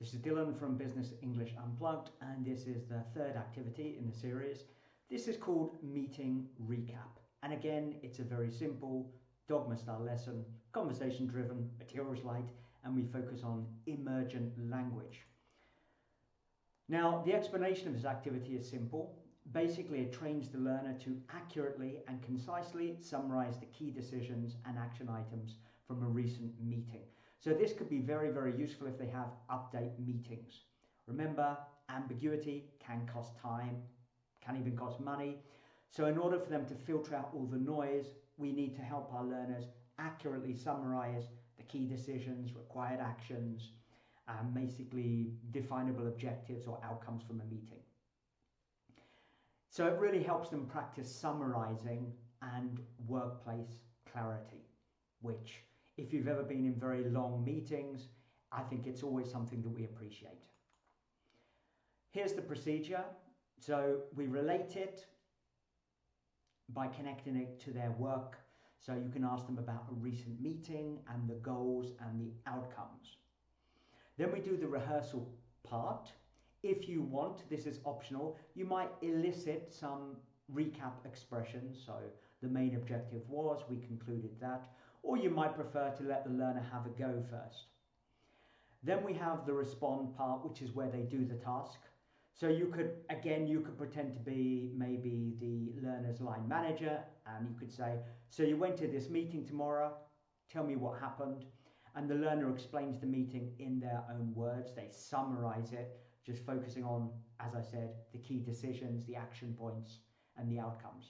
This is Dylan from Business English Unplugged, and this is the third activity in the series. This is called Meeting Recap. And again, it's a very simple Dogme style lesson, conversation driven, materials light, and we focus on emergent language. Now, the explanation of this activity is simple. Basically, it trains the learner to accurately and concisely summarize the key decisions and action items from a recent meeting. So this could be very, very useful if they have update meetings. Remember, ambiguity can cost time, can even cost money. So in order for them to filter out all the noise, we need to help our learners accurately summarize the key decisions, required actions, and basically definable objectives or outcomes from a meeting. So it really helps them practice summarizing and workplace clarity, which, if you've ever been in very long meetings, I think it's always something that we appreciate. Here's the procedure. So we relate it by connecting it to their work. So you can ask them about a recent meeting and the goals and the outcomes. Then we do the rehearsal part. If you want, this is optional, you might elicit some recap expressions. So the main objective was, we concluded that, or you might prefer to let the learner have a go first. Then we have the respond part, which is where they do the task. So you could pretend to be maybe the learner's line manager, and you could say, so you went to this meeting tomorrow, tell me what happened. And the learner explains the meeting in their own words. They summarize it, just focusing on, as I said, the key decisions, the action points, and the outcomes.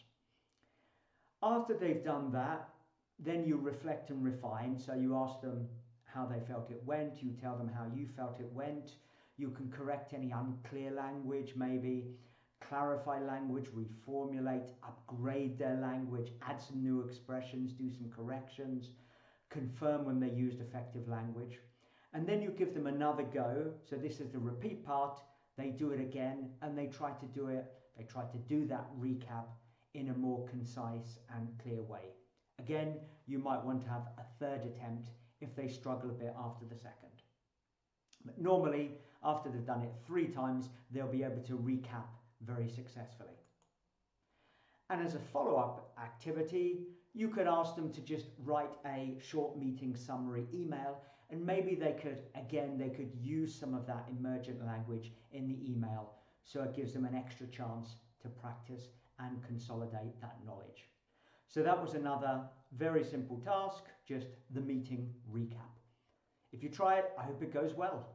After they've done that, then you reflect and refine. So you ask them how they felt it went. You tell them how you felt it went. You can correct any unclear language, maybe clarify language, reformulate, upgrade their language, add some new expressions, do some corrections, confirm when they used effective language. And then you give them another go. So this is the repeat part. They do it again and they try to do that recap in a more concise and clear way. Again, you might want to have a third attempt if they struggle a bit after the second. But normally, after they've done it 3 times, they'll be able to recap very successfully. And as a follow-up activity, you could ask them to just write a short meeting summary email, and maybe they could use some of that emergent language in the email, so it gives them an extra chance to practice and consolidate that knowledge. So that was another very simple task, just the meeting recap. If you try it, I hope it goes well.